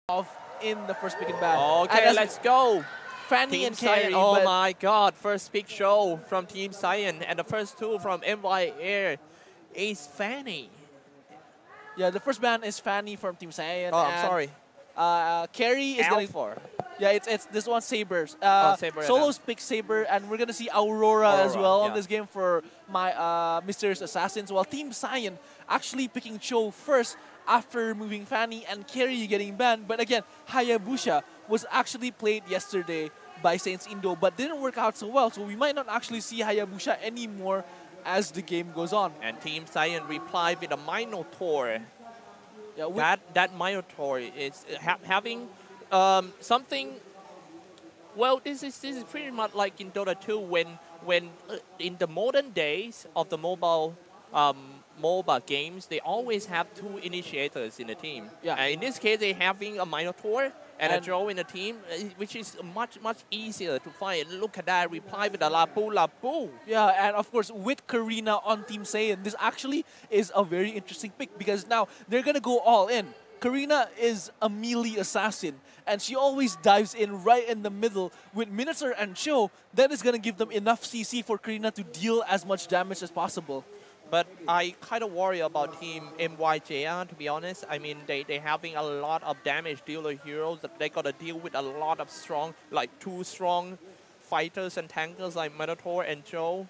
off in the first pick and ban. Okay, let's go. Fanny Team and Carry. Oh my god, first big show from Team Saiyan, and the first two from MyA is Fanny. Yeah, the first ban is Fanny from Team Saiyan. Oh, I'm sorry. Carry is going for. Yeah, it's this one Sabers. Saber, Solos pick Saber, and we're gonna see Aurora as well on this game for my Mysterious Assassins. While Team Saiyan actually picking Cho first after removing Fanny and Carry getting banned. But again, Hayabusa was actually played yesterday by Saints Indo, but didn't work out so well. So we might not actually see Hayabusa anymore as the game goes on. And Team Saiyan replied with a Minotaur. Yeah, that Minotaur is having something. Well, this is pretty much like in Dota 2 when in the modern days of the mobile MOBA games, they always have two initiators in the team. Yeah. And in this case, they having a Minotaur and a Drow in the team, which is much easier to find. Look at that, reply with a Lapu Lapu. Yeah, and of course, with Karina on Team Saiyan, this actually is a very interesting pick because now they're going to go all in. Karina is a melee assassin, and she always dives in right in the middle with Minotaur and Cho. That is going to give them enough CC for Karina to deal as much damage as possible. But I kind of worry about Team MYJR, to be honest. I mean, they having a lot of damage dealer heroes that they got to deal with a lot of strong, like two strong fighters and tankers like Minotaur and Joe.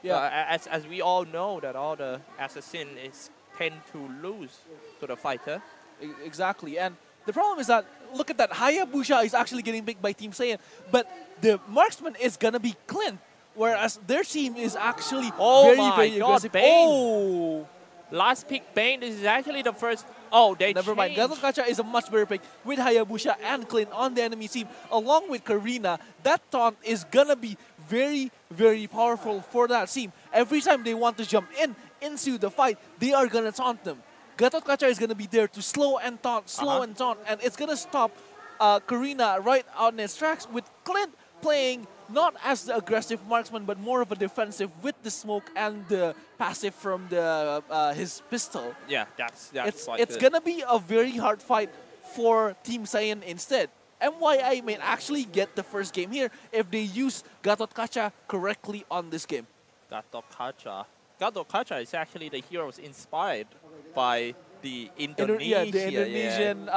Yeah. As we all know that all the assassins tend to lose to the fighter. Exactly. And the problem is that, look at that, Hayabusa is actually getting picked by Team Saiyan, but the marksman is going to be Clint. Whereas their team is actually very aggressive. Bane. Oh! Last pick Bane. This is actually the first. Oh, they Never mind. Gacha is a much better pick with Hayabusa and Clint on the enemy team. Along with Karina, that taunt is gonna be very powerful for that team. Every time they want to jump into the fight, they are gonna taunt them. Gacha is gonna be there to slow and taunt, and it's gonna stop Karina right on its tracks with Clint playing not as the aggressive marksman, but more of a defensive with the smoke and the passive from the his pistol. Yeah, that's it's gonna be a very hard fight for Team Saiyan instead. MYA may actually get the first game here if they use Gacha correctly on this game. Gacha is actually the heroes inspired by the Indonesian, the Indonesian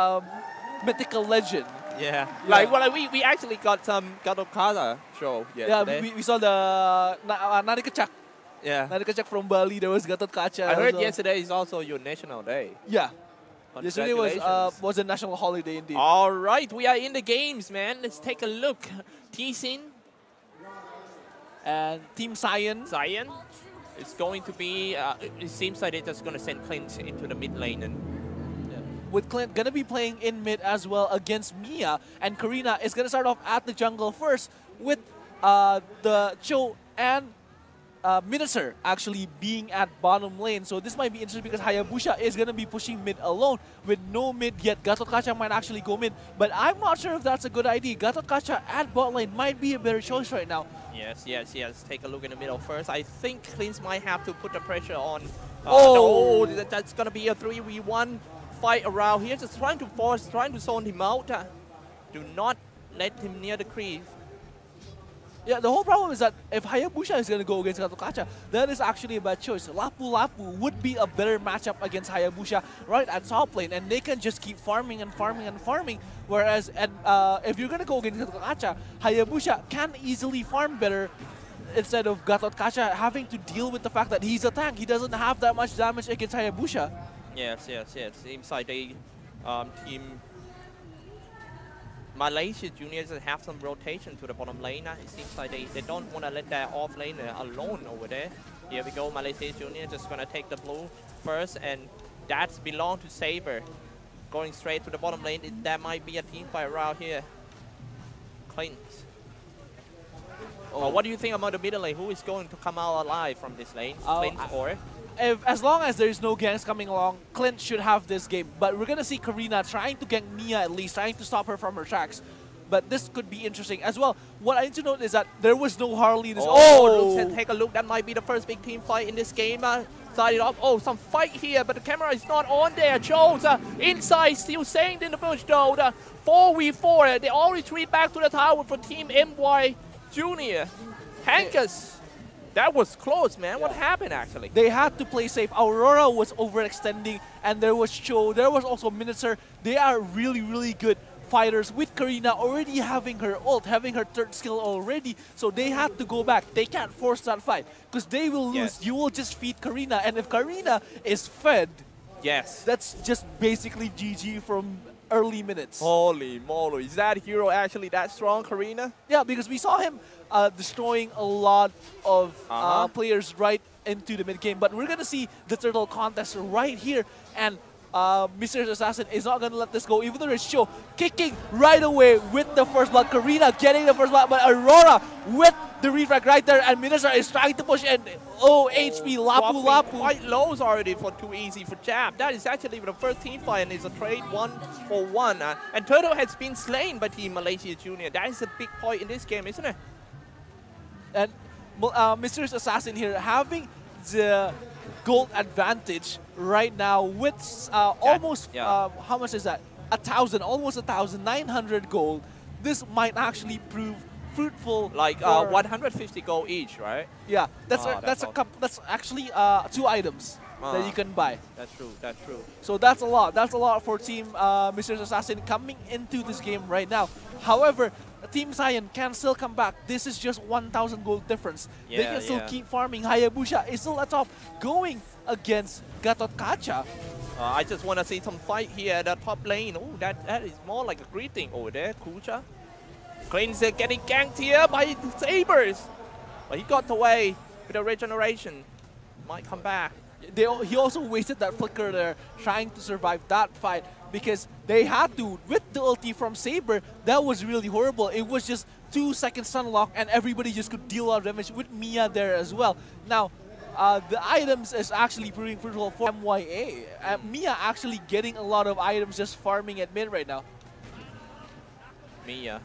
mythical legend. Yeah. Like, well, we actually got some Gacha show yesterday. Yeah, we saw the Narikacak. Yeah. Narikacak from Bali. There was Gacha. I heard yesterday is also your national day. Yeah. Yesterday was a national holiday indeed. All right, we are in the games, man. Let's take a look. T-Sin and Team Saiyan. Saiyan is going to be. It seems like they're just going to send Clint into the mid lane and. With Clint gonna be playing in mid as well against Mia, and Karina is gonna start off at the jungle first with the Cho and Minotaur actually being at bottom lane. So this might be interesting because Hayabusa is gonna be pushing mid alone with no mid yet. Gacha might actually go mid, but I'm not sure if that's a good idea. Gacha at bot lane might be a better choice right now. Yes. Take a look in the middle first. I think Clint might have to put the pressure on. That's gonna be a 3v1. Fight around here, just trying to zone him out. Do not let him near the creep. Yeah, the whole problem is that if Hayabusa is going to go against Gacha, that is actually a bad choice. Lapu would be a better matchup against Hayabusa right at top lane, and they can just keep farming and farming. Whereas, if you're going to go against Gacha, Hayabusa can easily farm better instead of Gacha having to deal with the fact that he's a tank. He doesn't have that much damage against Hayabusa. Yes. Seems like they, Team Malaysia Juniors have some rotation to the bottom lane. It seems like they don't want to let their off laner alone over there. Here we go, Malaysia Junior just going to take the blue first, and that's belong to Saber. Going straight to the bottom lane, that might be a team fight around here. Clint. What do you think about the middle lane? Who is going to come out alive from this lane? Clint or? As long as there's no ganks coming along, Clint should have this game. But we're going to see Karina trying to gank Mia at least, trying to stop her from her tracks. But this could be interesting as well. What I need to note is that there was no Harley. Take a look. That might be the first big team fight in this game. Started off. Oh, some fight here, but the camera is not on there. Jones inside, still saying in the bush though. The 4v4. They all retreat back to the tower for Team MY Junior. Hankus. That was close, man. What happened, actually? They had to play safe. Aurora was overextending, and there was Cho. There was also Minicer. They are really, really good fighters with Karina already having her ult, having her third skill already. So they had to go back. They can't force that fight because they will lose. Yes. You will just feed Karina, and if Karina is fed, Yes. that's just basically GG from early minutes. Holy moly. Is that hero actually that strong, Karina? Yeah, because we saw him destroying a lot of players right into the mid game. But we're gonna see the turtle contest right here, and Mr. Assassin is not gonna let this go, even though there's Cho kicking right away with the first blood. Karina getting the first blood, but Aurora with the refrag right there, and Minister is trying to push, and oh, HP Lapu. Quite lows already for too easy for Jab. That is actually the first team fight, and it's a trade 1-for-1. And Turtle has been slain by Team Malaysia Junior. That is a big point in this game, isn't it? And Mr. Assassin here having the gold advantage right now with almost, how much is that? 1,000, almost 1,900 gold. This might actually prove fruitful. Like 150 gold each, right? Yeah, that's that's actually 2 items that you can buy. That's true, that's true. So that's a lot. That's a lot for Team Mr. Assassin coming into this game right now. However, Team Saiyan can still come back. This is just 1,000 gold difference. They can still keep farming. Hayabusa is still atop, going against Gatot Kacha. I just want to see some fight here at the top lane. Oh, that is more like a greeting over there, Kucha. Crane's getting ganked here by Sabers. But he got away with a regeneration. Might come back. He also wasted that flicker there, trying to survive that fight, because they had to, with the ulti from Saber, that was really horrible. It was just 2-second stun lock, and everybody just could deal a lot of damage with MyA there as well. Now, the items is actually proving fruitful for MyA. MyA actually getting a lot of items just farming at mid right now. MyA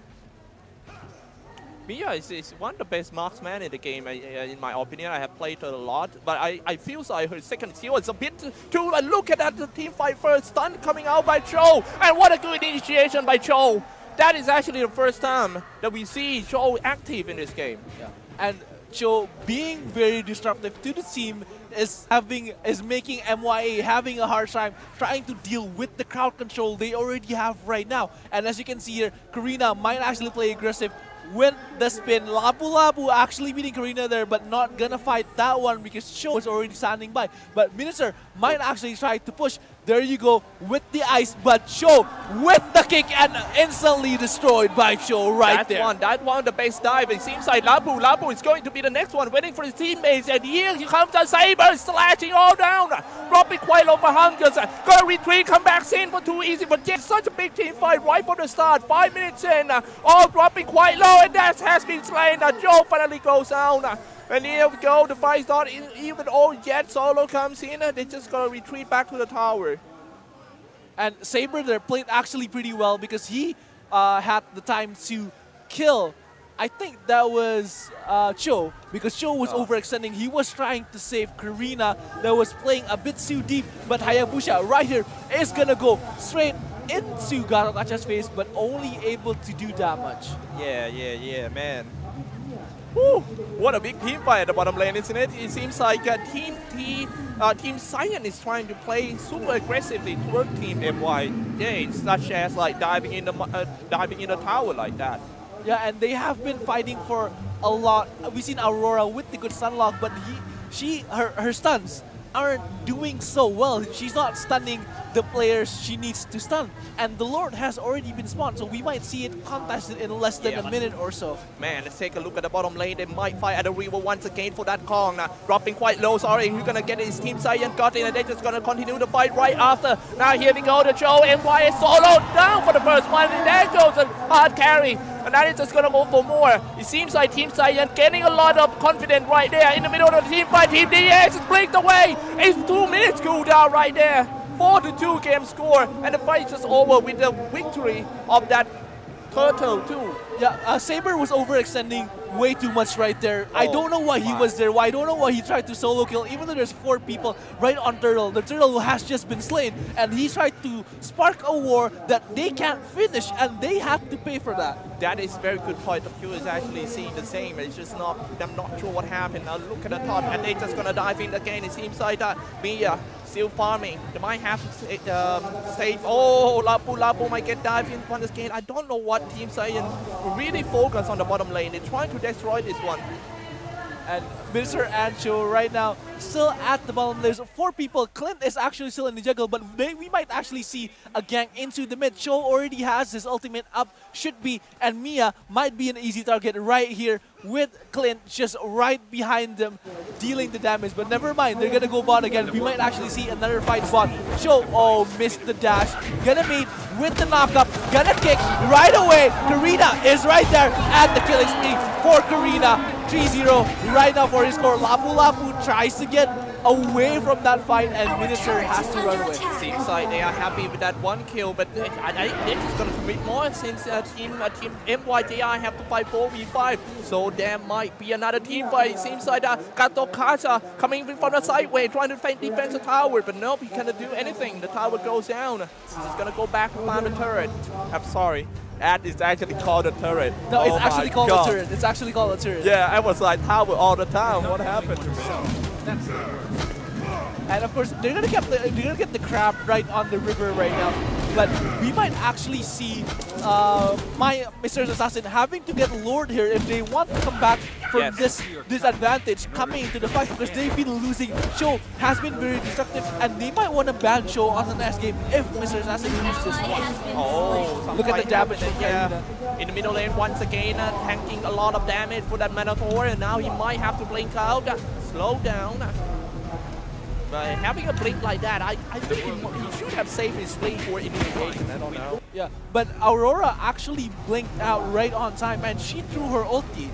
is one of the best marksmen in the game, in my opinion. I have played her a lot, but I feel like her second skill is a bit too... Look at that, the team fight first, stun coming out by Cho, and what a good initiation by Cho. That is actually the first time that we see Cho active in this game. Yeah. And Cho being very disruptive to the team is making MYA having a hard time trying to deal with the crowd control they already have right now. And as you can see here, Karina might actually play aggressive with the spin. Lapu actually beating Karina there, but not gonna fight that one because Cho was already standing by. But Minister might actually try to push. There you go with the ice, but Cho with the kick and instantly destroyed by Cho right there. That one, the base dive. It seems like Lapu is going to be the next one, waiting for his teammates. And here comes the Saber, slashing all down. Dropping quite low for Hunkers. Go retreat, come back in for too easy. But just such a big team fight right from the start. 5 minutes in, all dropping quite low, and that has been slain. Joe finally goes down. And here we go, the fight's not even all yet. Solo comes in, they just gonna retreat back to the tower. And Saber there played actually pretty well because he had the time to kill, I think that was Cho, because Cho was overextending. He was trying to save Karina that was playing a bit too deep, but Hayabusa right here is gonna go straight into Gatot Kacha's face, but only able to do damage. Yeah, man. Woo, what a big team fight at the bottom lane, isn't it? It seems like Team Saiyan is trying to play super aggressively toward Team MYA, such as like diving in the tower like that. Yeah, and they have been fighting for a lot. We've seen Aurora with the good stun lock, but her stuns aren't doing so well. She's not stunning the players she needs to stun. And the Lord has already been spawned, so we might see it contested in less than a minute or so. Man, let's take a look at the bottom lane. They might fight at the river once again for that Kong. Dropping quite low, sorry. Who's gonna get his team Saiyan got in, and they're just gonna continue the fight right after. Now here we go, the Joe MYA solo down for the first one, and there goes a hard carry. And that is just gonna go for more. It seems like Team Saiyan getting a lot of confidence right there in the middle of the team fight. Team DX is blinked away. It's 2 minutes cooldown right there. 4-2 game score, and the fight is just over with the victory of that Turtle too. Yeah, Saber was overextending way too much right there. I don't know why he was there. I don't know why he tried to solo kill, even though there's 4 people right on Turtle. The Turtle has just been slain, and he tried to spark a war that they can't finish, and they had to pay for that. That is very good point of view. Is actually seeing the same. It's just not. I'm not sure what happened. Now look at the top, and they just gonna dive in again. It seems like that MyA still farming. They might have to save. Oh, Lapu might get dive in on this game. I don't know what Team Saiyan really focus on the bottom lane. They're trying to destroy this one. And Minister and Cho right now still at the bottom. There's 4 people. Clint is actually still in the jungle, but we might actually see a gank into the mid. Cho already has his ultimate up, should be, and MyA might be an easy target right here with Clint just right behind them, dealing the damage. But never mind, they're gonna go bot again. We might actually see another fight bot. Cho, oh, missed the dash. Gonna meet with the knockup, gonna kick right away. Karina is right there at the killing spree for Karina. 3-0 right now for his score. Lapu tries to get away from that fight, and Minister has to run away. Seems like they are happy with that 1 kill, but they're just going to commit more since team MYJI have to fight 4v5. So there might be another team fight. It seems like Kato Kacha coming from the sideway, trying to defend the tower, but nope, he cannot do anything. The tower goes down. He's going to go back to find the turret. I'm sorry. That is actually called a turret. No, it's actually called a turret. It's actually called a turret. Yeah, I was like tower all the time. What happened? And of course, they're gonna get the crab right on the river right now. But we might actually see Mr. Assassin having to get lured here if they want to come back from this disadvantage coming into the fight, because they've been losing. Cho has been very destructive, and they might want to ban Cho on the next game if Mr. Assassin uses this one. Oh, look at the damage. In the middle lane once again, tanking a lot of damage for that Minotaur, and now he might have to blink out. Slow down. But having a blink like that, I think he should have saved his blink for initiation. I don't know. Yeah, but Aurora actually blinked out right on time, and she threw her ulti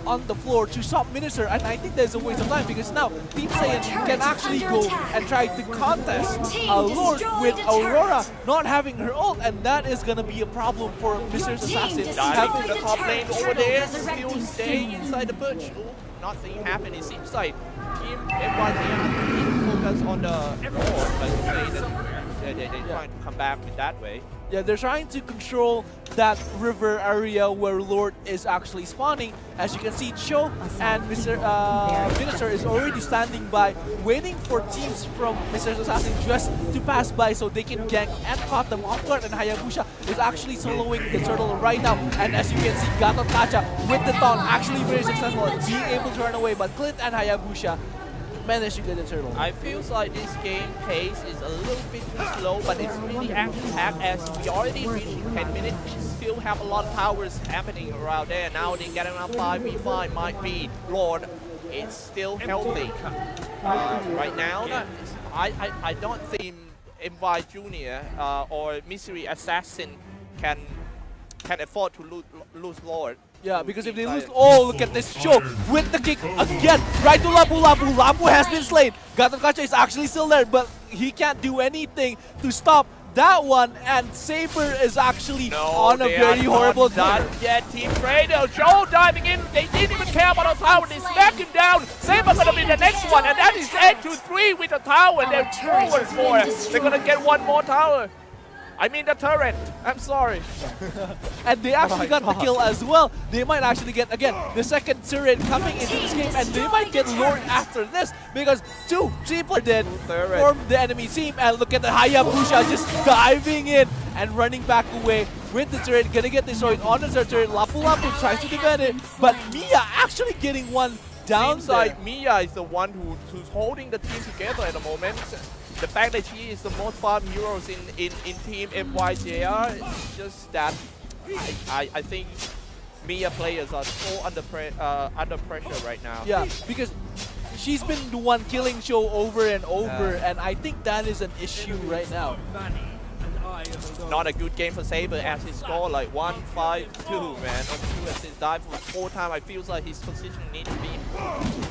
on the floor to stop Minister, and I think there's a waste of time because now Team Saiyan can actually go and try to contest Lord with Aurora not having her ult, and that is going to be a problem for Mr. Assassin. Having the top lane over there, still staying inside the bush. Ooh, nothing happened. It seems like Team MYA focus on the Lord, but they're trying to come back with that way. Yeah, they're trying to control that river area where Lord is actually spawning. As you can see, Cho and Mr. Minister is already standing by, waiting for teams from Mr. Assassin just to pass by so they can gank and caught them off guard. And Hayabusa is actually soloing the turtle right now. And as you can see, Gato Kacha with the taunt actually very successful at being able to run away. But Clint and Hayabusa managed to get the turtle. I feel like this game pace is a little bit too slow, but it's really action-packed as we already reached 10 minutes. We still have a lot of towers happening around there. Now they get around 5v5, might be Lord. It's still healthy. Right now, I don't think MY Junior or Mystery Assassin can afford to lose Lord. Yeah, because if they lose, oh, look at this Cho with the kick again, right to Lapu. Lapu has been slain. Gato Kacha is actually still there, but he can't do anything to stop that one, and Saber is actually on a very horrible turn. Yeah, Team Fredo, Joe diving in, they didn't even care about the tower, they smacked him down. Saber gonna be the next one, and that is 8-3 with the tower. They're forward for. They're gonna get one more tower. I mean the turret. I'm sorry. And they actually got the kill as well. They might actually get, again, the second turret coming into this game, and they might get lured after this because 2-3 players did form the enemy team. And look at the Hayabusa just diving in and running back away with the turret. Gonna get destroyed on the turret. Lapu tries to defend it, but MyA actually getting one down. Seems like MyA is the one who's holding the team together at the moment. The fact that she is the most farm heroes in Team MYJR is just that I think MyA players are so under pressure right now. Yeah, because she's been the one killing Cho over and over, and I think that is an issue right now. Not a good game for Saber as he scored like 1-5-2, man. On 2 assists, dive for 4 times. I feel like his position needs to be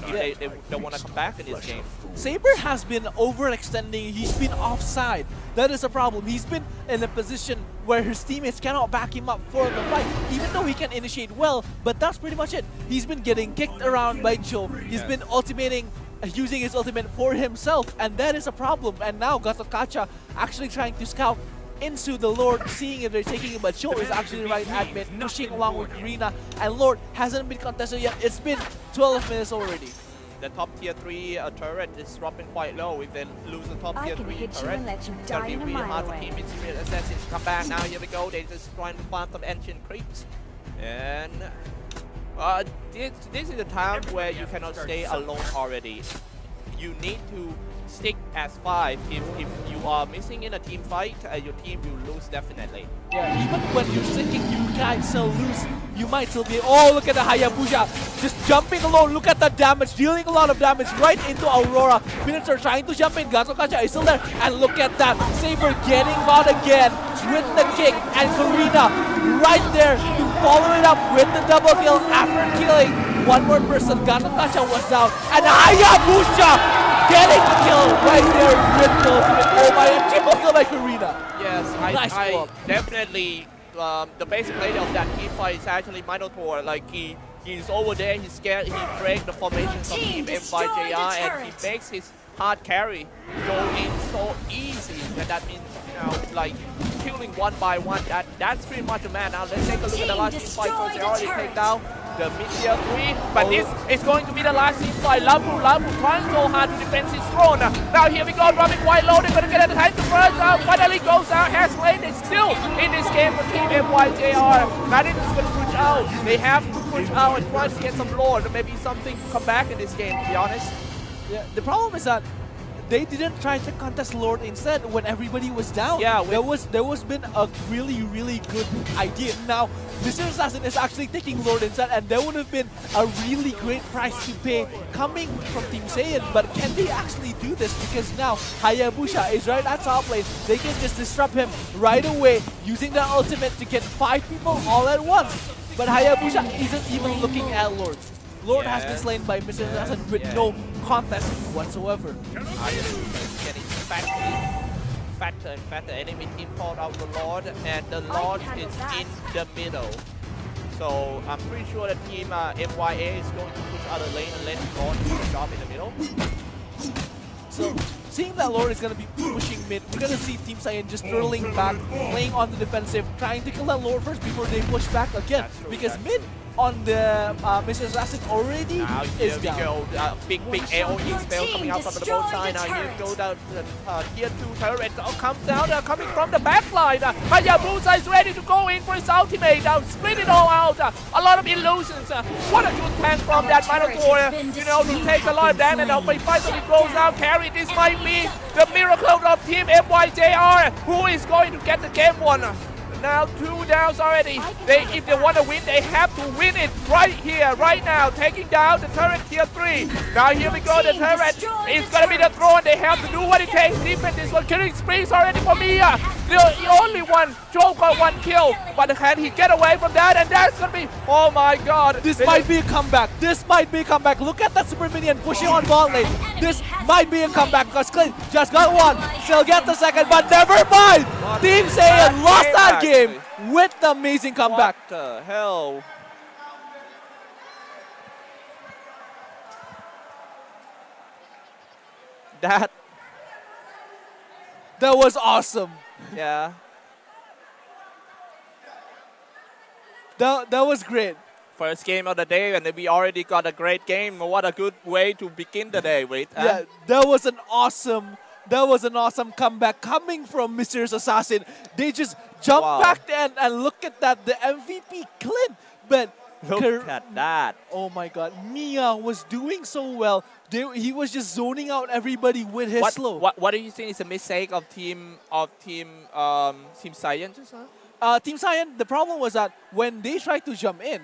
if they don't want to come back in this game. Saber has been overextending. He's been offside. That is a problem. He's been in a position where his teammates cannot back him up for the fight, even though he can initiate well. But that's pretty much it. He's been getting kicked around by Joe. He's been ultimating, using his ultimate for himself, and that is a problem. And now Gatokacha actually trying to scout into the Lord, seeing if they're taking it, but Joe is actually right at mid, pushing along with Karina, and Lord hasn't been contested yet. It's been 12 minutes already. The top tier 3 turret is dropping quite low. If they lose the top tier 3 turret, it's gonna be really hard for Team Spirit Assassins to come back. Now here we go, they just trying to farm some ancient creeps. And this is a time where you cannot stay alone already. You need to stick as 5. If you are missing in a team fight, your team will lose definitely. Yeah, even when you're sticking, you guys still lose. You might still be. Oh, look at the Hayabusa just jumping alone. Look at the damage, dealing a lot of damage right into Aurora. Minotaur trying to jump in. Gatokacha is still there, and look at that. Saber getting caught again with the kick, and Karina right there to follow it up with the double kill after killing one more person. Gatokacha was down, and Hayabusa getting the kill right there with the ultimate. Oh my, and triple kill by Karina. Yes, Nice I definitely, the basic play of that team fight is actually Minotaur. Like he's over there, he's scared, he breaks the formations of Team MYJR, and he makes his hard carry go in so easy. And that means, you know, like killing one by one, that's pretty much a man. Now let's take a look at the last team fight first. They already take down the mid-tier 3, but this is going to be the last team fight. Labu trying so hard to defend his throne. Now here we go, dropping quite low. They're going to get a time to first. Finally goes out. Has lane is still in this game for Team MYJR. Madden is going to push out. They have to push out and try to get some lord. Maybe something to come back in this game, to be honest. Yeah, the problem is that they didn't try to contest Lord instead when everybody was down. Yeah, there was been a really good idea. Now Mr. Assassin is actually taking Lord instead, and there would have been a really great price to pay coming from Team Saiyan. But can they actually do this? Because now Hayabusa is right at top lane. They can just disrupt him right away using their ultimate to get 5 people all at once. But Hayabusa isn't even looking at Lord. Lord has been slain by Mr. Assassin with no contest whatsoever. Getting fatter and fatter. Enemy team called out the Lord, and the Lord is in the middle. So I'm pretty sure that Team MYA is going to push out a lane and let Lord do the job in the middle. So seeing that Lord is going to be pushing mid, we're going to see Team Saiyan just twirling back, playing on the defensive, trying to kill that Lord first before they push back again. Because mid on the Mr. Assassin already is down. Big AoE spell coming out from the both side. Now here go down the tier 2 turret. Comes down, coming from the back line. Hayabusa is ready to go in for his ultimate. Split it all out. A lot of illusions. What a good tank from that Minotaur. You know, to take a lot of damage. Now he finally goes out. Carry. This might be the miracle of Team MYJR. Who is going to get the game won? Now 2 downs already. If they want to win, they have to win it right here, right now. Taking down the turret tier 3. Now here we go. The turret is going to be the throne. They have to do what it takes. Defend this one. Killing sprees already for MyA. The only one. Joe got 1 kill. But can he get away from that? And that's going to be, oh my god. This might be a comeback. This might be a comeback. Look at that super minion pushing on bot lane. This might be a comeback because Clint just got 1. Still get the second, but never mind. Team Saiyan lost that game with the amazing comeback. What the hell? That was awesome. Yeah. That was great. First game of the day, and we already got a great game. What a good way to begin the day with. Yeah, that was an awesome comeback coming from Mr. Assassin. They just jumped back then, and look at that, the MVP Clint. But look at that. Oh my god, MyA was doing so well. He was just zoning out everybody with his slow. What do you think is a mistake of Team Saiyan? Team Saiyan, the problem was that when they tried to jump in,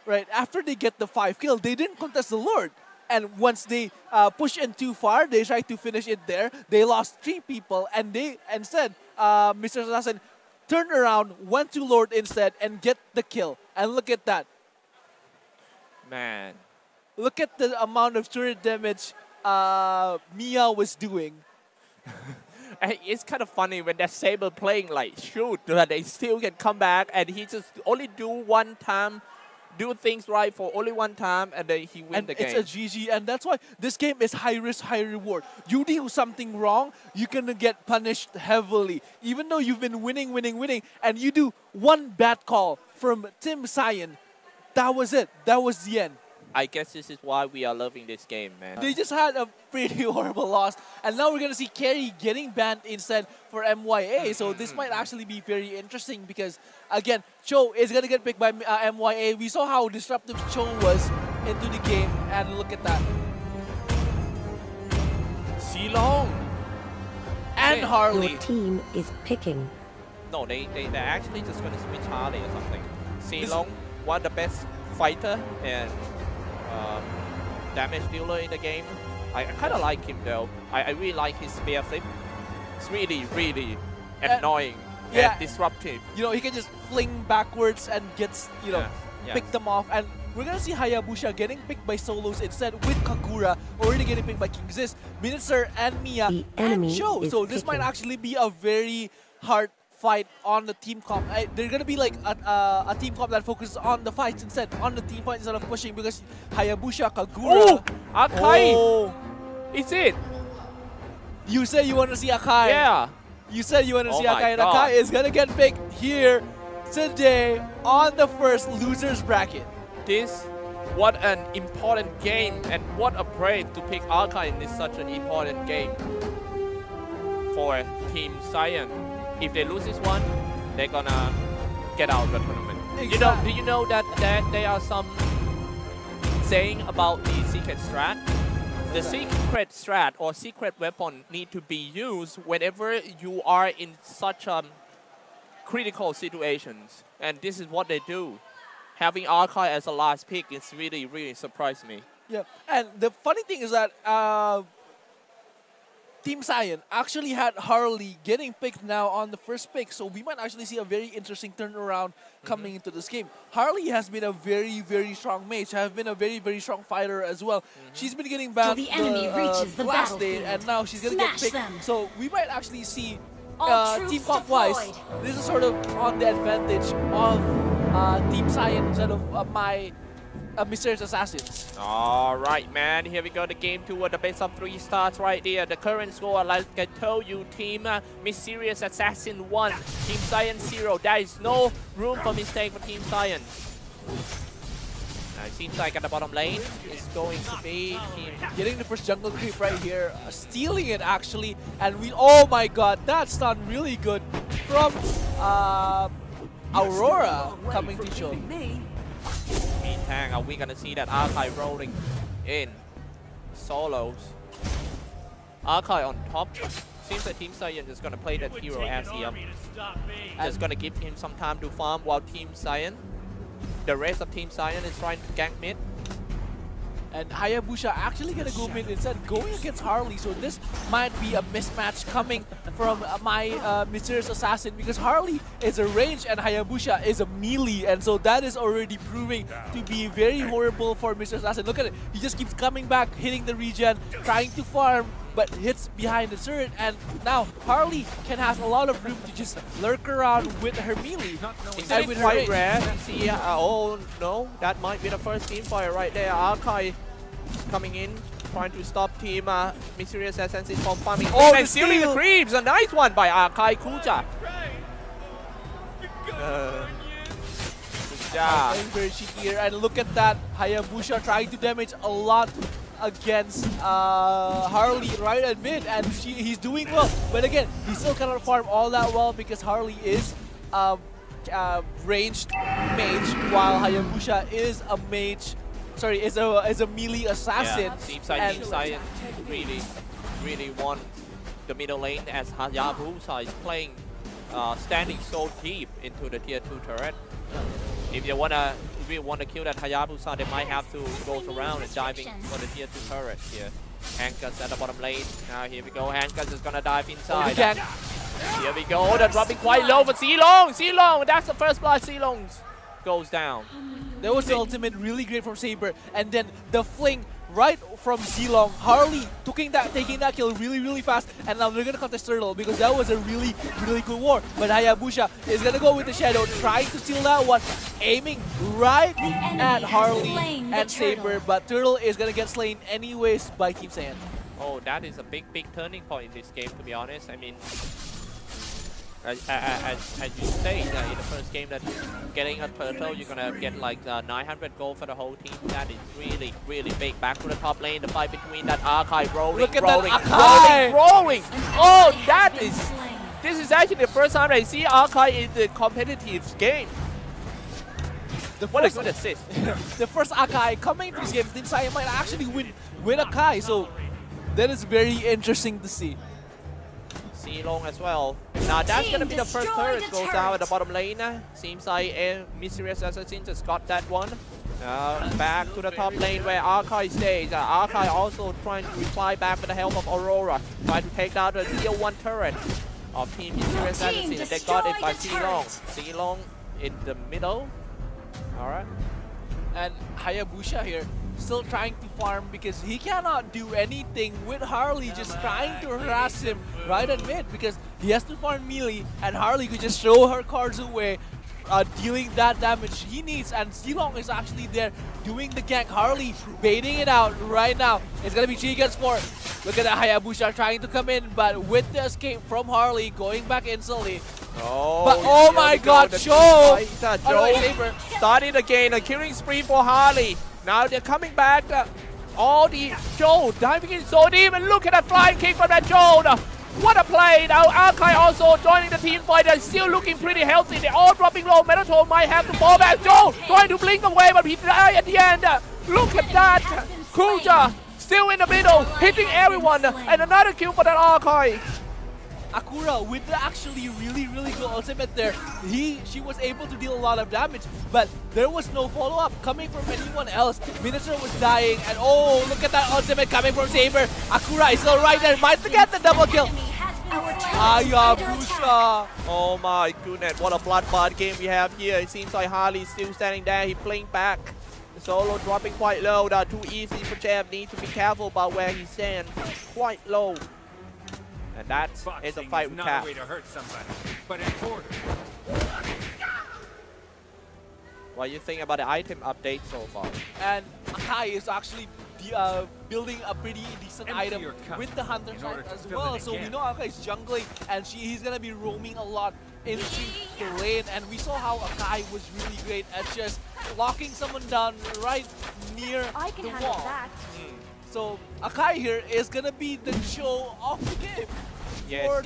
right after they get the 5 kill, they didn't contest the Lord. And once they push in too far, they tried to finish it there. They lost 3 people, and they instead, Mr. Assassin turned around, went to Lord instead, and get the kill. And look at that. Man, look at the amount of turret damage MyA was doing. And it's kind of funny when that Saber playing like shoot, but they still can come back, and he just only do one time, do things right for only one time, and then he win the game. It's a GG, and that's why this game is high risk, high reward. You do something wrong, you're gonna get punished heavily. Even though you've been winning, and you do one bad call from Team Saiyan, that was it. That was the end. I guess this is why we are loving this game, man. They just had a pretty horrible loss, and now we're gonna see Carry getting banned instead for MYA. So this might actually be very interesting because, again, Cho is gonna get picked by MYA. We saw how disruptive Cho was into the game, and look at that. Silong And Harley. Your team is picking. No, they're actually just gonna switch Harley or something. Silong, one of the best fighter and damage dealer in the game. I kind of like him though. I really like his spear flip. It's really annoying and disruptive. You know, he can just fling backwards and gets, you know, pick them off. And we're gonna see Hayabusa getting picked by solos instead with Kagura already getting picked by King Ziz, Minitzer, and MyA, and Cho. So this might actually be a very hard fight on the team comp. They're gonna be like a team comp that focuses on the fights instead, on the team fight instead of pushing, because Hayabusa, Kagura. Oh, Akai! Is it? You say you want to see Akai. Yeah. You said you want to see my Akai, and God. Akai is gonna get picked here today on the first losers bracket. What an important game, and what a brave to pick Akai in this such an important game for Team Saiyan. If they lose this one, they're gonna get out of the tournament. Exactly. Do you know that there are some saying about the secret strat? The secret strat or secret weapon need to be used whenever you are in such critical situations, and this is what they do. Having Akai as a last pick is really surprised me. Yeah, and the funny thing is that Team Saiyan actually had Harley getting picked now on the first pick, so we might actually see a very interesting turnaround coming into this game. Harley has been a very strong mage, has been a very strong fighter as well. She's been getting banned the enemy reaches the last day, battlefield. and now she's gonna get Smash picked. them. So we might actually see All troops team comp wise, deployed. this is sort of on the advantage of Team Saiyan instead of my Mysterious Assassins. All right, man. Here we go. The game 2 of the best of 3 starts right there. The current score, like I told you, Team Mysterious Assassin 1, Team Saiyan 0. There is no room for mistake for Team Saiyan. It seems like at the bottom lane, it's going to be Team... Getting the first jungle creep right here, stealing it actually, and oh my god, that's done really good from Aurora coming to show. Meantime, are we gonna see that Akai rolling in solos? Akai on top. Seems like Team Saiyan is gonna play that hero as he just gonna give him some time to farm, while Team Saiyan, the rest of Team Saiyan is trying to gank mid. And Hayabusa actually gonna go mid instead, going against Harley. So this might be a mismatch coming from my Mysterious Assassin, because Harley is a range and Hayabusa is a melee, and so that is already proving to be very horrible for Mysterious Assassin. Look at it, he just keeps coming back, hitting the regen, trying to farm, but hits behind the turret, and now Harley has a lot of room to just lurk around with her melee. It's And with her quite range. rare to see. Oh no, that might be the first team fire right there. Akai coming in, trying to stop Team Mysterious Assassin from farming. Oh, and the stealing the steal! creeps! A nice one by Akai Kuja. Good job. Very cheeky here, and look at that, Hayabusa trying to damage a lot against Harley right at mid, and he's doing well, but again, he still cannot farm all that well because Harley is ranged mage, while Hayabusa is a mage. Sorry, is a melee assassin. Yeah, seems like Team Saiyan really want the middle lane, as Hayabusa is playing, standing so deep into the tier 2 turret. If you wanna kill that Hayabusa, they might have to go around and diving for the tier 2 turret here. Hankus at the bottom lane. Now here we go. Hankus is gonna dive inside. Here we go. Oh, they're dropping quite low for Silong. That's the first blood, Silong's. goes down. That was the ultimate, really great from Saber, and then the fling right from Zilong. Harley taking that kill really fast, and now they're gonna contest Turtle because that was a really good war. But Hayabusa is gonna go with the Shadow, trying to steal that one, aiming right at Harley and Saber, but Turtle is gonna get slain anyways by Team Saiyan. Oh, that is a big turning point in this game, to be honest. I mean, as you say in the first game, that getting a turtle, you're gonna get like 900 gold for the whole team. That is really big. Back to the top lane, the fight between that Archive rolling. Look at that rolling. Oh, this is actually the first time I see Archive in the competitive game. What a good assist. The first Akai coming into this game, Team Saiyan might actually win with Akai, so that is very interesting to see. Long as well. Now that's gonna be the first turret goes down at the bottom lane. Seems like a Mysterious Assassin just got that one. Back to the top lane where Archive stays. Archive also trying to reply back with the help of Aurora, trying to take down the tier 1 turret of Team Mysterious Assassin. They got it by Long in the middle. Alright. And Hayabusa here still trying to farm because he cannot do anything with Harley just trying to harass him right at mid because he has to farm melee and Harley could just throw her cards away, dealing that damage he needs, and Zilong is actually there doing the gank. Harley baiting it out right now. It's gonna be 3 against 4. Look at that Hayabusa trying to come in, but with the escape from Harley going back instantly. Oh my god, Joe! Started again, a killing spree for Harley. Now they're coming back. All the Joe diving in so deep, and look at that flying kick from that Joe. What a play! Now Archive also joining the team fight. They're still looking pretty healthy. They're all dropping low. Metatone might have to fall back. Joe trying to blink away, but he died at the end. Look at that! Kuja still in the middle, hitting everyone, and another kill for that Archive. Akura with the actually really good ultimate there. She was able to deal a lot of damage, but there was no follow-up coming from anyone else. Minotaur was dying, and oh, look at that ultimate coming from Saber. Akura is still right there, might get the double kill. Hayabusa! Oh my goodness, what a bloodbath game we have here. It seems like Harley's still standing there, he playing back. Solo dropping quite low, that's too easy for Jeff. Need to be careful about where he stands. Quite low. And that is a fight with Cap. What do you think about the item update so far? And Akai is actually building a pretty decent item with the Hunter side as well. So we know Akai is jungling, and he's gonna be roaming a lot into the lane. And we saw how Akai was really great at just locking someone down right near the wall. So Akai here is gonna be the show of the game. Yes.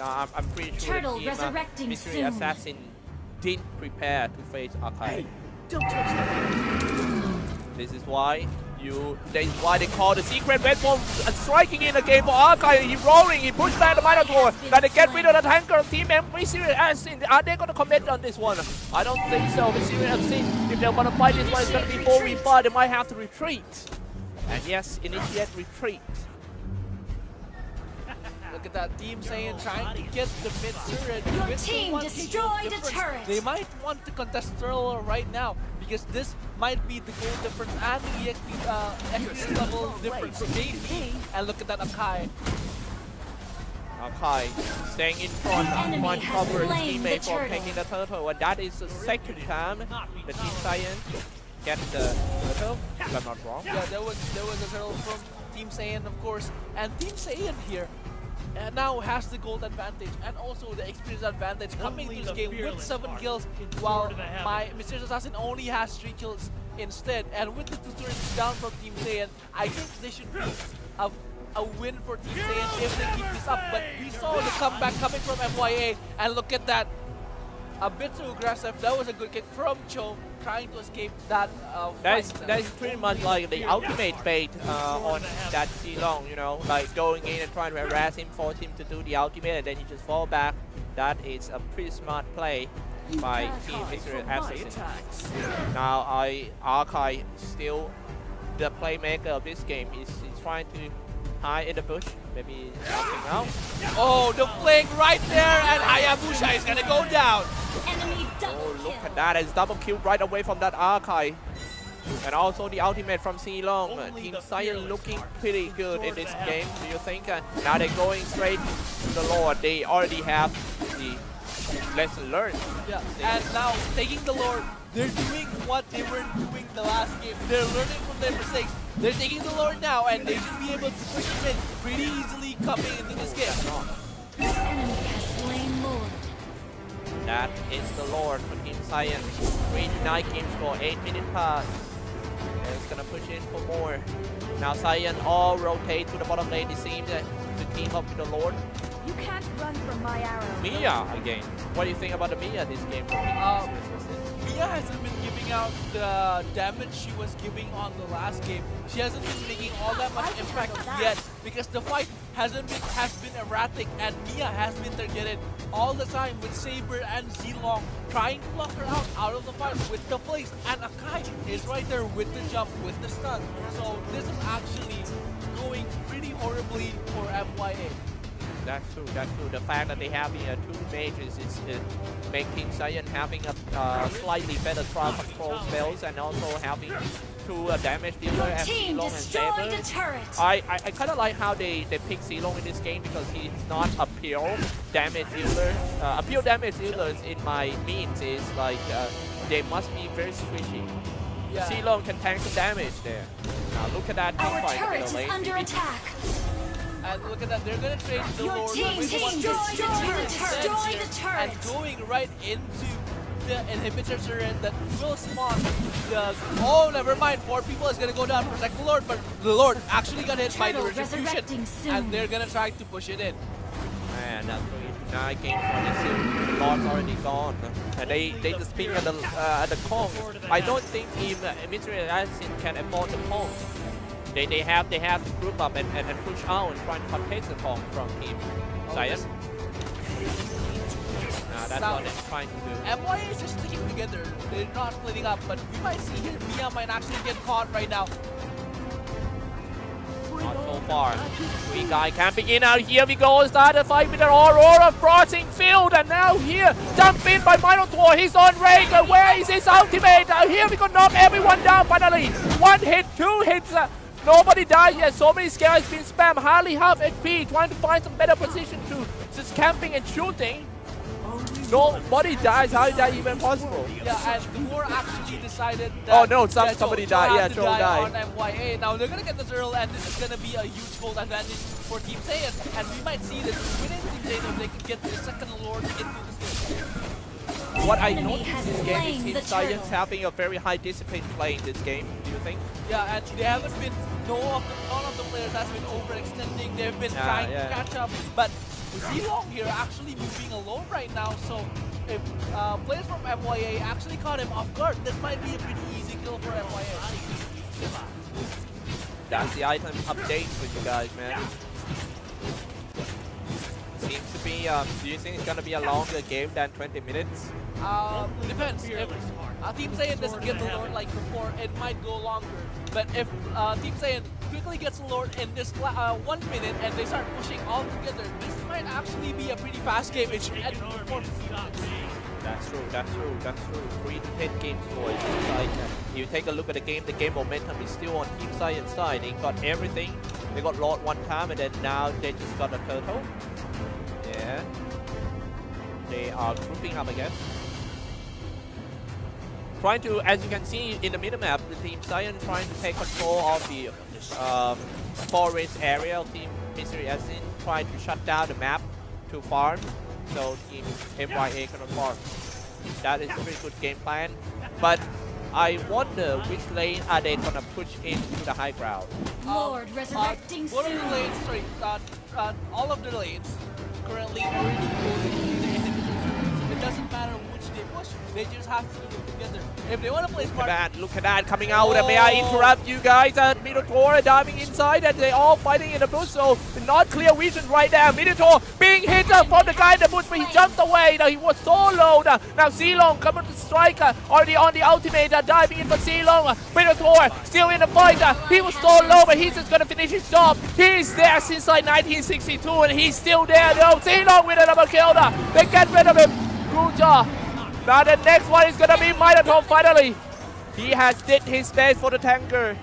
I'm pretty sure the team Mystery Assassin didn't prepare to face Akai. Hey, don't touch that. This is why they call the secret weapon striking in the game for Akai. He's rolling, he pushed back the Minotaur. Gotta get rid of the tanker. Team Mystery Assassin, are they gonna commit on this one? I don't think so. Mystery Assassin, if they're gonna fight this one, it's gonna be 4v5. They might have to retreat. And yes, initiate retreat. Look at that Team Saiyan trying to get the mid turret. Your team destroyed a turret. They might want to contest Turtle right now because this might be the goal difference and the XP level difference for Day2. And look at that Akai. Akai staying in front, trying to cover his teammate for taking the turtle. And that is the second time the Team Saiyan get the turtle, if I'm not wrong. Yeah, there was a turtle from Team Saiyan, of course. And Team Saiyan here now has the gold advantage and also the experience advantage coming into this game with 7 kills, while my Mysterious Assassin only has 3 kills instead. And with the 2 turrets down from Team Saiyan, I think they should be a win for Team Saiyan if they keep this up. But we saw the comeback coming from MYA, and look at that. A bit too aggressive. That was a good kick from Cho, trying to escape that That's pretty much like the ultimate bait on that Zilong, you know, like going in and trying to harass him, force him to do the ultimate, and then he just fall back. That is a pretty smart play by Team Mystery Assassin. Now Archive still the playmaker of this game. He's trying to hide in the bush. Maybe helping out. Oh, the fling right there, and Hayabusa is gonna go down. Enemy double Oh, look kill. at that. It's double kill right away from that archive. And also the ultimate from Silong. Team Saiyan looking pretty good in this game. Do you think? Now they're going straight to the Lord. They already have the lesson learned. Yeah, and now taking the Lord, they're doing what they were doing the last game. They're learning from their mistakes. They're taking the Lord now, and they should be able to push him in pretty easily coming into this game. Enemy has slain Lord. That is the Lord for Team Saiyan. 3-9 game score, 8-minute pass. And it's gonna push in for more. Now Saiyan all rotate to the bottom lane. It seems to team up with the Lord. You can't run from my arrow. MyA again. What do you think about the MyA this game? MyA hasn't been giving out the damage she was giving on the last game. She hasn't been making all that much impact yet because the fight has been erratic, and MyA has been targeted all the time with Saber and Zilong trying to lock her out of the fight with the place, and Akai is right there with the jump, with the stun. So this is actually going pretty horribly for MYA. That's true, that's true. The fact that they have two mages is making Saiyan having a slightly better trial control spells, and also having two damage dealer and Team Silong and destroyed Saber. a turret. I kind of like how they pick Silong in this game because he's not a pure damage dealer. A pure damage dealers in my means is like they must be very squishy. Yeah. Silong can tank some damage there. Now look at that Our fight turret in is the lane. under attack. And look at that, they're gonna trade the Your Lord team with one destroyed the turret. and going right into the inhibitor turret that will spawn the. Oh, never mind. 4 people is gonna go down to protect the Lord, but the Lord actually got hit by the Turtle retribution, resurrecting soon. and they're gonna try to push it in. Man, that's 3-9 game 26. The Lord's already gone, and they just ping at the Kong. I don't think Team Mystery Assassin can afford the Kong. They have to group up and push out and try to contest the Kong from Team Saiyan. That's what they're trying to do. MYA is just sticking together. They're not splitting up, but we might see here MyA might actually get caught right now. Not so far. 3 guy camping in out. Here we go. Start the fight with an Aurora crossing field, and now here jump in by Minotaur. He's on range. Where is his ultimate? Here we go, knock everyone down finally. 1 hit, 2 hits. Nobody dies yet. So many scares been spammed. Hardly half HP. Trying to find some better position to just camping and shooting. Nobody dies. How is that even possible? Yeah, and the war actually decided that. Oh no, somebody died. Yeah, Joe died. On MYA. Now they're gonna get this early, and this is gonna be a huge gold advantage for Team Saiyan. And we might see this winning Team Saiyan if they can get the second Lord into this game. What I Enemy noticed has in this game is slain Team the Saiyan's turtle. having a very high discipline play in this game. Do you think? Yeah, and they haven't been. None of the players has been overextending. They've been trying to catch up, but Zilong here actually moving alone right now. So if players from MYA actually caught him off guard, this might be a pretty easy kill for MYA. That's the item update for you guys, man. Seems to be. Do you think it's gonna be a longer game than 20 minutes? Depends. If Team Saiyan doesn't get the Lord like before, it might go longer. But if Team Saiyan quickly gets the Lord in this 1 minute and they start pushing all together, this might actually be a pretty fast game. It should end before. That's true, that's true, that's true. 3 to 10 games for it. Like, you take a look at the game momentum is still on Team Saiyan's side. They got everything. They got Lord one time, and then now they just got a turtle. Yeah. They are grouping up, I guess. Trying to, as you can see in the minimap, the Team Saiyan trying to take control of the forest area of Team Mystery Assassin, trying to shut down the map to farm, so Team MYA cannot farm. That is a pretty good game plan, but I wonder which lane are they gonna push into the high ground. Lord resurrecting One of soon. the lanes, sorry, all of the lanes currently already going the inhibitor. It doesn't matter which they push, they just have to do it together. If they want to play smart, Look at that, coming out, and may I interrupt you guys? Minotaur diving inside, and they're all fighting in the bush, so not clear vision right there. Minotaur being hit from the guy in the bush, but he jumped away. Now he was so low. Now Zilong coming to strike, already on the ultimate, diving in for Zilong. Minotaur still in the fight. He was so low, but he's just gonna finish his job. He's there since like 1962, and he's still there though. Zilong with a double kill. They get rid of him. Good job. Now the next one is gonna be MyA finally. He has did his best for the tanker.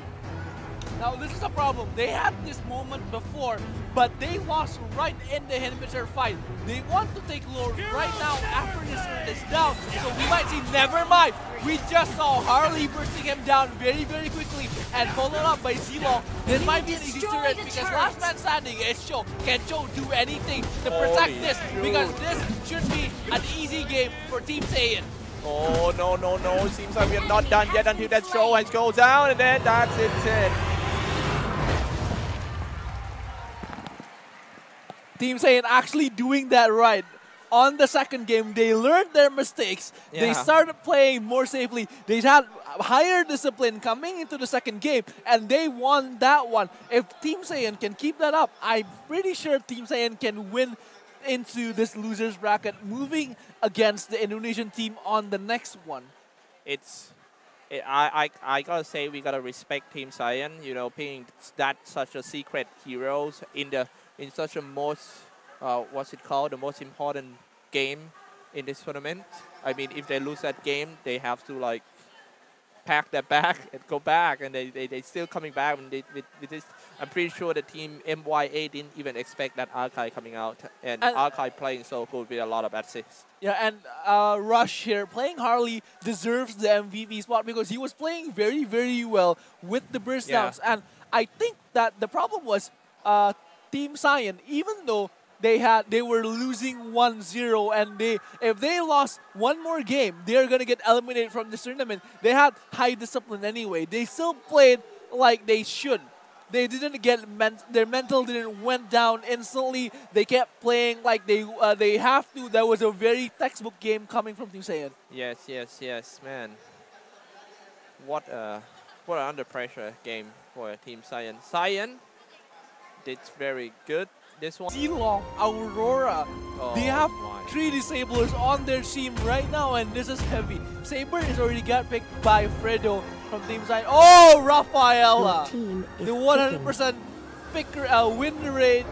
Now this is a problem. They had this moment before, but they lost right in the inhibitor fight. They want to take Lord right now after this turret is down. So we might see, never mind. We just saw Harley bursting him down very, very quickly and followed up by Zilong. This might be an easy turret because last man standing is Cho. Can Cho do anything to protect this? Because this should be an easy game for Team Saiyan. Oh, no. Seems like we are not done yet until that show has go down, and then that's it. Team Saiyan actually doing that right. On the second game, they learned their mistakes. Yeah. They started playing more safely. They had higher discipline coming into the second game, and they won that one. If Team Saiyan can keep that up, I'm pretty sure Team Saiyan can win into this loser's bracket, moving against the Indonesian team on the next one. I gotta say, we gotta respect Team Saiyan. You know, being that such a secret heroes in such a most what's it called, the most important game in this tournament. I mean, if they lose that game, they have to like pack their bag and go back, and they still coming back. And with this, I'm pretty sure the team MYA didn't even expect that Archive coming out, and Archive playing so good with a lot of assists. Yeah, and Rush here playing Harley deserves the MVP spot because he was playing very, very well with the burst downs. And I think that the problem was Team Saiyan, even though they were losing 1-0, and if they lost one more game, they're gonna get eliminated from this tournament. They had high discipline anyway. They still played like they should. They didn't get their mental didn't went down instantly. They kept playing like they have to. That was a very textbook game coming from Team Saiyan. Yes, man. What an under pressure game for Team Saiyan. Saiyan did very good. This one. Zilong, Aurora. They have 3 disablers on their team right now, and this is heavy. Saber is already got picked by Fredo from Team Saiyan. Oh, Rafaela! The 100% win rate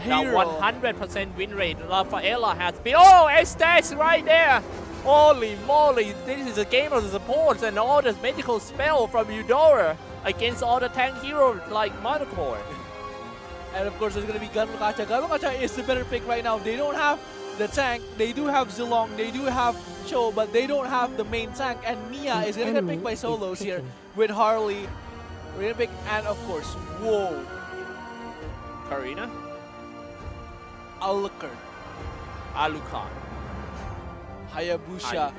hero. The 100% win rate Rafaela has been. Oh, Estes right there! Holy moly, this is a game of the supports and all the medical spell from Eudora against all the tank heroes like Minotaur. And of course, there's going to be Galukacha. Galukacha is the better pick right now. They don't have the tank. They do have Zilong. They do have Cho, but they don't have the main tank. And MyA is going to get picked by solos here with Harley. We're going to pick, and of course, whoa. Karina? Alucard. Alucard. Hayabusa.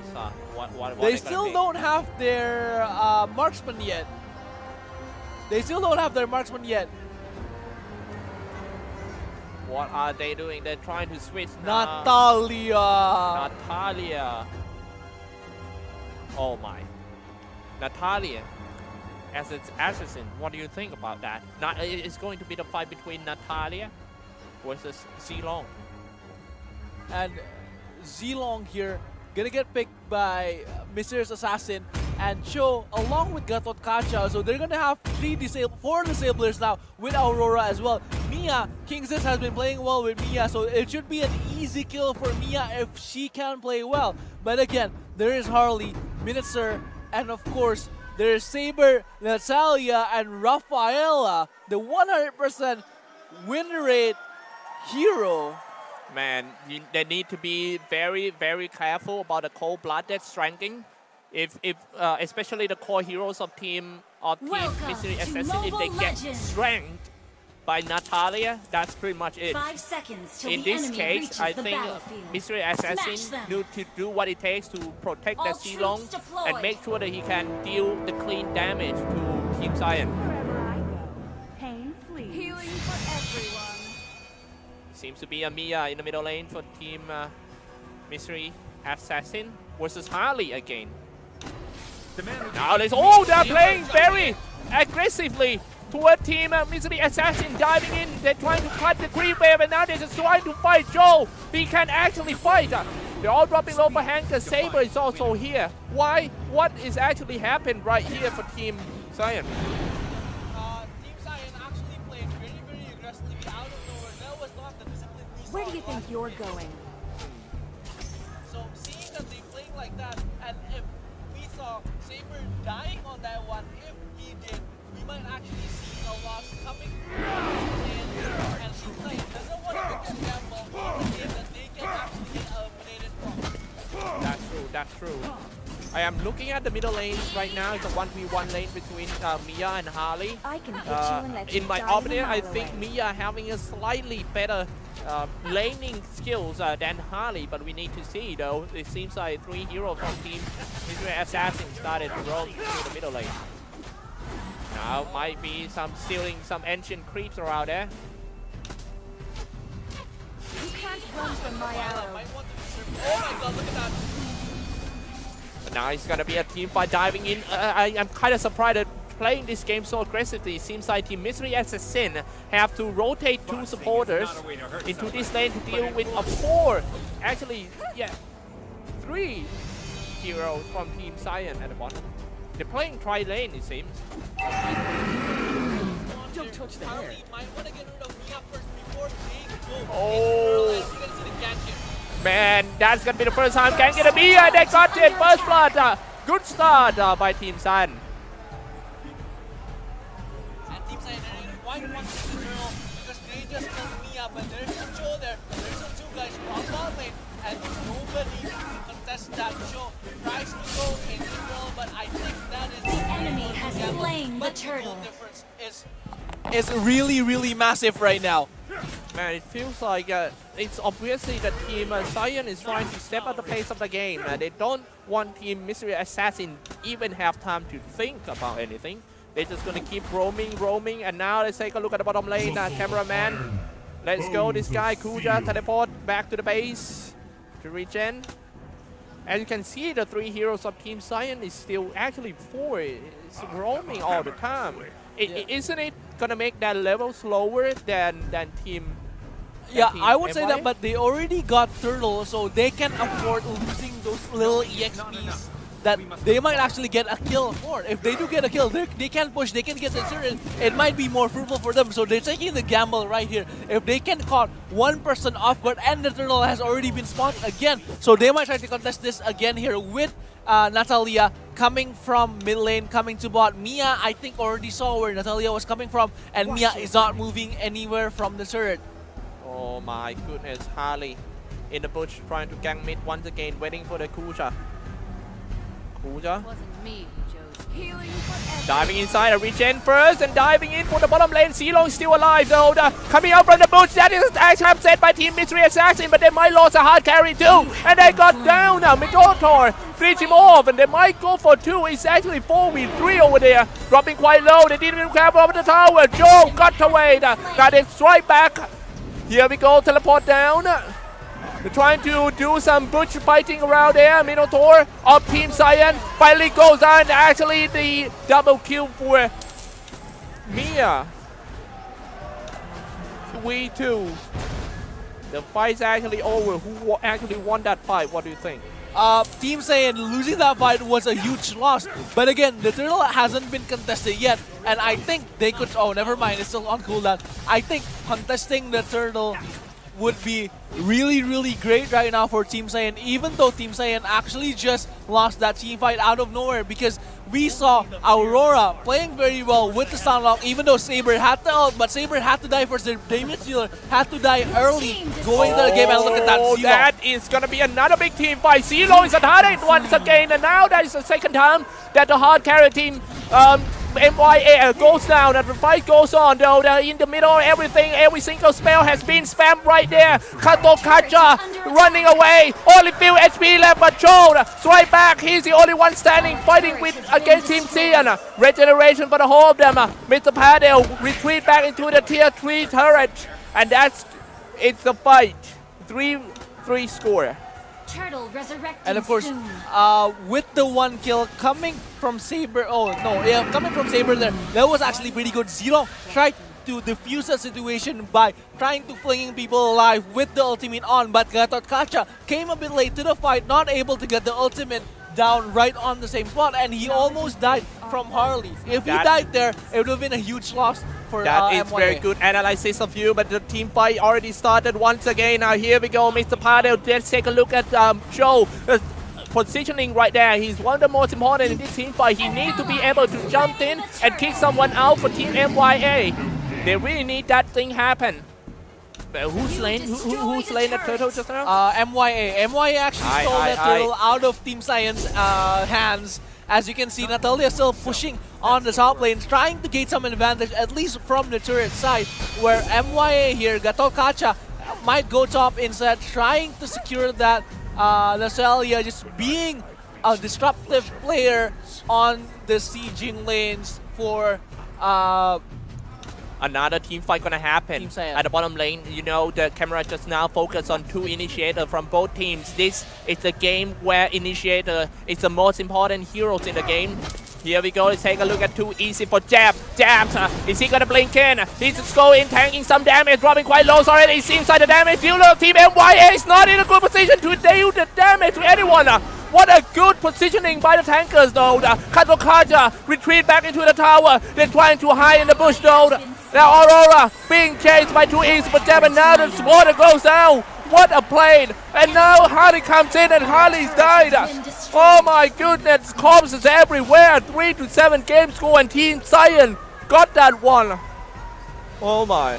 What they still don't have their marksman yet. What are they doing? They're trying to switch. Natalia. Oh my. Natalia as its assassin. What do you think about that? It's going to be the fight between Natalia versus Zilong. And Zilong here gonna get picked by Mysterious Assassin and Cho along with Gatot Kacha. So they're gonna have 4 disablers now with Aurora as well. MyA, Kingsis has been playing well with MyA, so it should be an easy kill for MyA if she can play well. But again, there is Harley, Minitzer, and of course, there is Saber, Natalia, and Rafaela, the 100% win rate hero. Man, they need to be very, very careful about the cold-blooded strengthening. If especially the core heroes of Team Mystery Assassin, if they get strength by Natalia, that's pretty much it. 5 seconds till in the this enemy case, reaches I the think battlefield. Mystery Assassin need to do what it takes to protect the Zilong and make sure that he can deal the clean damage to Team Saiyan. Wherever I go, pain flees. Healing for everyone. Seems to be a MyA in the middle lane for Team Mystery Assassin versus Harley again. Now they're playing very aggressively toward Team Mystery Assassin, diving in. They're trying to cut the creep wave, and now they're just trying to fight Joe. He can actually fight. They're all dropping low for Hank. The Saber is also here. Why? What is actually happened right here for Team Saiyan? Team Saiyan actually played very, very aggressively out of nowhere. That was not the discipline we saw. Where do you think you're going? So seeing that they playing like that, and if we saw Saber dying on that one, if he did, we might actually see a loss coming. And Saiyan doesn't want to make a gamble on the game that they can actually get eliminated from. That's true, that's true. I am looking at the middle lane right now. It's a 1v1 lane between MyA and Harley. I can hit you and let you In my die opinion, a I mile think away. MyA having a slightly better laning skills than Harley, but we need to see though. It seems like 3 heroes from team Mystery Assassin started to roll through the middle lane. Now might be some stealing some ancient creeps around there. You can't run from my arrow. Might want to be served. Oh my god, look at that. But now it's gonna be a team fight diving in. I am kind of surprised at playing this game so aggressively. It seems like Team Mystery Assassin have to rotate 2 supporters into this lane to deal with a 4, actually, yeah, 3 heroes from Team Saiyan at the bottom. They're playing tri-lane, it seems. Don't touch the hair. Might want to get rid of MyA first before they go. Oh. You're gonna see the gadget. Man, that's gonna be the first time can get a MyA. They got it, first blood. Good start by Team Saiyan. And Team Saiyan why want to the girl because they just killed MyA, but there's some show there. There's some 2 guys on bot lane, and nobody can contest that show. Tries to go in the girl, but I think that is The enemy has slain the but turtle. The difference is really, really massive right now. Man, it feels like it's obviously that Team Saiyan is trying to step up the pace of the game. They don't want Team Mystery Assassin even have time to think about anything. They're just gonna keep roaming, and now let's take a look at the bottom lane. Cameraman, let's go. This guy Kuja teleport back to the base to regen. As you can see, the 3 heroes of Team Saiyan is still actually 4. It's roaming all the time. Isn't it gonna make that level slower than Team? Yeah, team I would say MyA? that, but they already got Turtle, so they can afford losing those little EXPs that they might actually get a kill for. If they do get a kill, they can push, they can get the turret. It might be more fruitful for them, so they're taking the gamble right here. If they can caught 1 person off guard, and the Turtle has already been spawned again, so they might try to contest this again here with Natalia coming from mid lane, coming to bot. MyA, I think, already saw where Natalia was coming from, and MyA is not moving anywhere from the turret. Oh my goodness, Harley in the bush trying to gang mid once again, waiting for the Kuja. Kuja Wasn't me who chose healing forever. diving inside, a regen first and diving in for the bottom lane. Zilong is still alive though. Coming out from the bush, that is actually upset by Team Mystery Assassin, but they might lose a hard carry too. And they got down now. Minotaur finish him off, and they might go for 2. It's actually 4v3 over there, dropping quite low. They didn't even grab over the tower. Joe got away. Now they strike back. Here we go, teleport down. They're trying to do some butch fighting around there. Minotaur of Team Saiyan finally goes down. Actually, the double kill for MyA. 3-2. The fight's actually over. Who actually won that fight? What do you think? Team Saiyan losing that fight was a huge loss, but again, the turtle hasn't been contested yet, and I think they could. Oh, never mind, it's still on cooldown. I think contesting the turtle would be really, really great right now for Team Saiyan, even though Team Saiyan actually just lost that team fight out of nowhere, because we saw Aurora playing very well with the Stunlock, even though Saber had to ult, but Saber had to die first. The damage dealer had to die early going into the game, and look at that. Oh, Zilong. that is going to be another big team fight. Zilong is at hard hit once again, and now that is the second time that the hard carry team MyA goes down, and the fight goes on though. They're in the middle, every single spell has been spammed right there. Kato Kacha running away, only few HP left, but Joe strike back. He's the only one standing, fighting against Team Saiyan. Regeneration for the whole of them. Mr. Padel retreat back into the tier 3 turret, and it's the fight. 3-3 score. Turtle resurrecting And of course, soon. with the 1 kill coming from Saber, coming from Saber there, that was actually pretty good. Zilong tried to defuse the situation by trying to flinging people alive with the ultimate on, but Gatot Kacha came a bit late to the fight, not able to get the ultimate down right on the same spot, and he almost died from Harley. If he died there, it would have been a huge loss for That is MyA. very good analysis of you, but the team fight already started once again. Now here we go, Mr. Padel. Let's take a look at Joe. positioning right there. He's one of the most important in this team fight. He needs to be able to jump in and kick someone out for Team MYA. They really need that thing happen. But who's slain? Who slain that turtle just now? MYA. MYA actually stole that turtle out of Team Saiyan's hands. As you can see, Natalia still pushing on the top lane, trying to gain some advantage, at least from the turret side, where MYA here, Gatokacha, might go top instead, trying to secure that. Natalia just being a disruptive player on the sieging lanes for another team fight gonna happen at the bottom lane. You know, the camera just now focused on 2 initiators from both teams. This is a game where initiator is the most important heroes in the game. Here we go, let's take a look at 2 easy for Jab. Is he gonna blink in? He's just going, tanking some damage, dropping quite low already. It seems like the damage dealer of Team MYA is not in a good position to deal the damage to anyone. What a good positioning by the tankers though. Katokaja retreat back into the tower. They're trying to hide in the bush though. Now Aurora being chased by 2 easy for Jab, and now the water goes down. What a play! And now Harley comes in and Harley's died. Oh my goodness, corpses everywhere. 3-7 game score and Team Saiyan got that one. Oh my.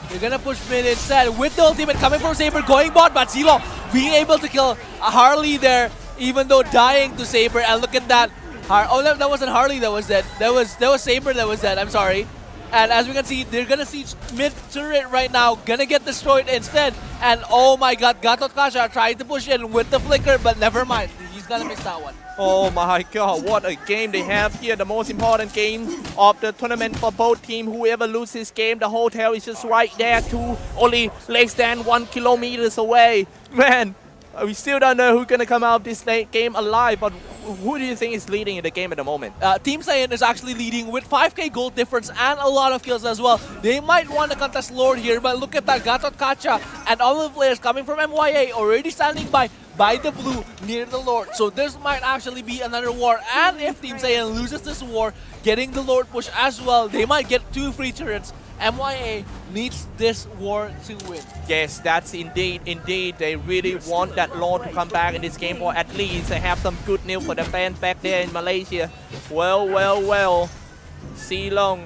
They're gonna push mid instead with the ultimate coming from Saber, going bot, but Zilong being able to kill Harley there, even though dying to Saber. And look at that. Oh, that wasn't Harley that was dead. That was Saber that was dead. I'm sorry. And as we can see, they're gonna see mid turret right now, gonna get destroyed instead. And oh my god, Gatokacha tried to push in with the flicker, but never mind. He's gonna miss that one. Oh my god, what a game they have here. The most important game of the tournament for both teams. Whoever loses this game, the hotel is just right there too, only less than 1 kilometer away. Man, we still don't know who's gonna come out of this game alive, but who do you think is leading in the game at the moment? Team Saiyan is actually leading with 5k gold difference and a lot of kills as well. They might want to contest Lord here, but look at that, Gatokacha and all the players coming from MYA already standing by the blue near the Lord. So this might actually be another war, and if Team Saiyan loses this war, getting the Lord push as well, they might get 2 free turrets. MYA needs this war to win. Yes, that's indeed. They really want that Lord to come back in this game, or at least they have some good news for the fans back there in Malaysia. Well. Silong.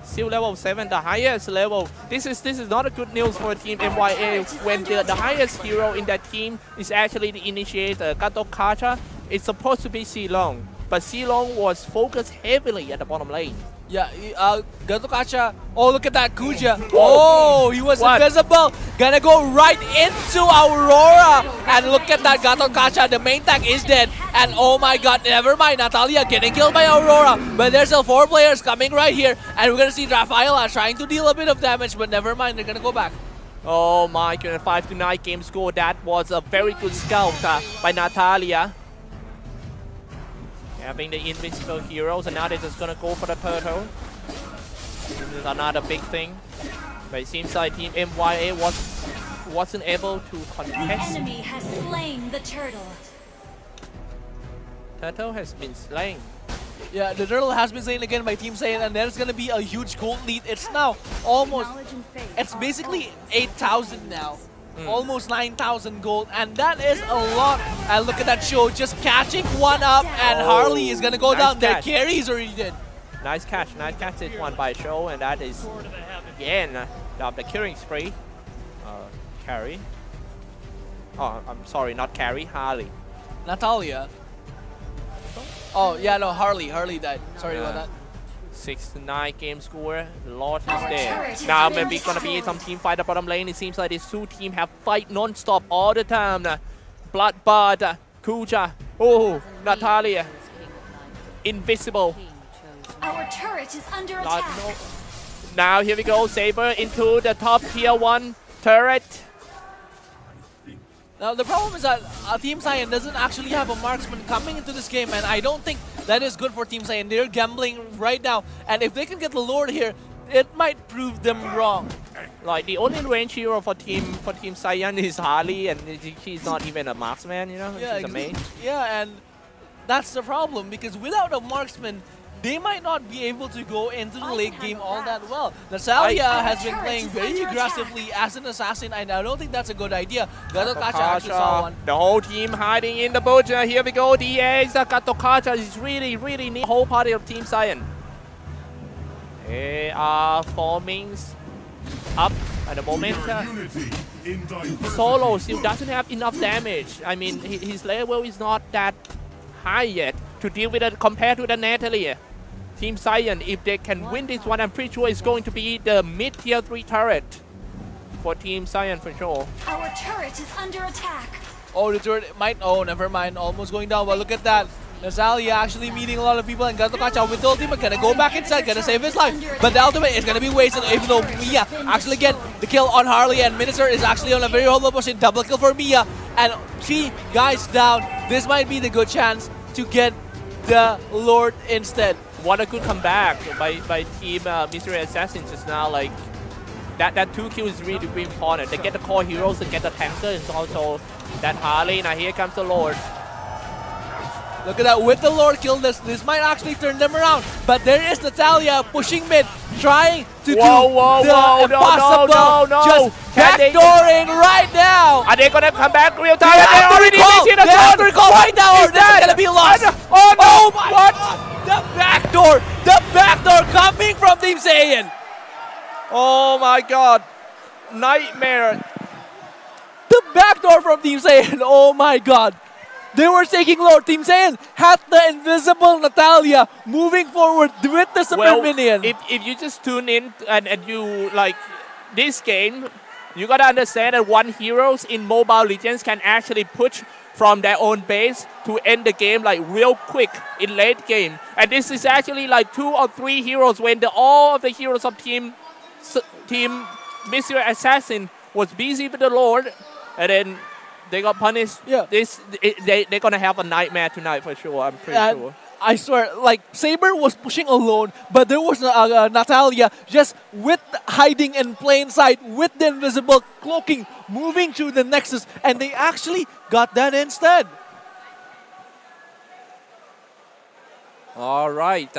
Still level 7, the highest level. This is not a good news for Team MYA when the highest hero in that team is actually the initiator, Gatokacha. It's supposed to be Silong, but Silong was focused heavily at the bottom lane. Yeah, Gatokacha. Oh, look at that, Kuja. Oh, he was invisible. Gonna go right into Aurora. And look at that, Gatokacha. The main tank is dead. And oh my god, never mind. Natalia getting killed by Aurora. But there's still 4 players coming right here. And we're gonna see Rafaela trying to deal a bit of damage. But never mind, they're gonna go back. Oh my goodness, 5-9 game score. That was a very good scout by Natalia. Having the invincible heroes, and now they're just gonna go for the turtle. This is another big thing. But it seems like Team MYA wasn't able to contest. The enemy has slain the turtle. Turtle has been slain. Yeah, the turtle has been slain again by Team Saiyan, and there's gonna be a huge gold lead. It's now almost, it's basically 8,000 now. Almost 9,000 gold, and that is a lot. And look at that show, just catching one up, and Harley is gonna go down. Their carries already did. Nice catch this one by Show, and that is again the killing spree. Carry. Oh, I'm sorry, not Carry, Harley. Natalia. Oh yeah, no, Harley died. Sorry about that. 6-9 game score. Lord is there. Now maybe gonna be some team fight at bottom lane. It seems like these 2 teams have fight non-stop all the time. Bloodbath, Kuja, oh, Natalia, invisible. Our turret is under attack. Now here we go, Saber into the top tier 1 turret. Now the problem is that Team Saiyan doesn't actually have a marksman coming into this game, and I don't think that is good for Team Saiyan. They're gambling right now, and if they can get the Lord here, it might prove them wrong. Like the only range hero for Team Saiyan is Harley, and she's not even a marksman, you know. Yeah, she's a main. Yeah, and that's the problem, because without a marksman, they might not be able to go into the late game all that well. Natalia has been playing very aggressively as an assassin, and I don't think that's a good idea. Gatokacha actually saw one. The whole team hiding in the bush. Here we go. The Gatokacha is really near the whole party of Team Saiyan. They are forming up at the moment. Solo still doesn't have enough damage. I mean, his level is not that high yet to deal with it compared to the Natalie. Team Saiyan, if they can win this one, I'm pretty sure it's going to be the mid-tier 3 turret for Team Saiyan for sure. Our turret is under attack. Oh, the turret might. Oh, never mind. Almost going down. But look at that. Natalia actually meeting a lot of people, and Gatokacha with the ultimate gonna go back inside, gonna save his life. But the ultimate is gonna be wasted, even though MyA actually get the kill on Harley, and Minister is actually on a very horrible position. Double kill for MyA, and 3 guys down. This might be the good chance to get the Lord instead. What a good comeback by Team Mystery Assassin just now. Like that 2 kills is really important. They get the core heroes and get the tanker, and also that Harley. Now here comes the Lord. Look at that, with the Lord kill, this might actually turn them around. But there is Natalia pushing mid, trying to do the impossible. No. Just backdooring right now. Are they gonna come back real time? They have to recall right now, or this is gonna be lost. Oh my God! The backdoor coming from Team Saiyan. Oh my God, nightmare. The backdoor from Team Saiyan, oh my God. They were taking Lord. Team Saiyan had the invisible Natalia moving forward with the super minion. If you just tune in and you like this game, you gotta understand that one heroes in Mobile Legends can actually push from their own base to end the game like real quick in late game. And this is actually like 2 or 3 heroes when all of the heroes of Team Mystery Assassin was busy with the Lord, and then they got punished. Yeah. They're gonna have a nightmare tonight for sure. I'm pretty sure. I swear, like Saber was pushing alone, but there was Natalia just hiding in plain sight with the invisible cloaking, moving through the Nexus, and they actually got that instead. All right,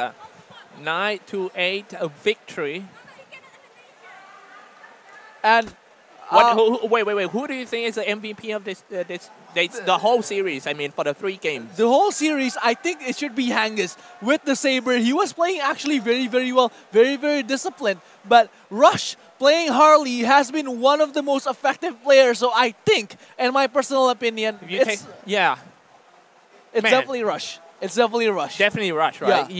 9-8 a victory. And wait. Who do you think is the MVP of the whole series? I mean, for the 3 games. The whole series, I think it should be Hangus with the Saber. He was playing actually very well, very disciplined. But Rush playing Harley has been one of the most effective players. So I think, in my personal opinion, it's definitely Rush. It's definitely Rush. Definitely Rush, right? Yeah.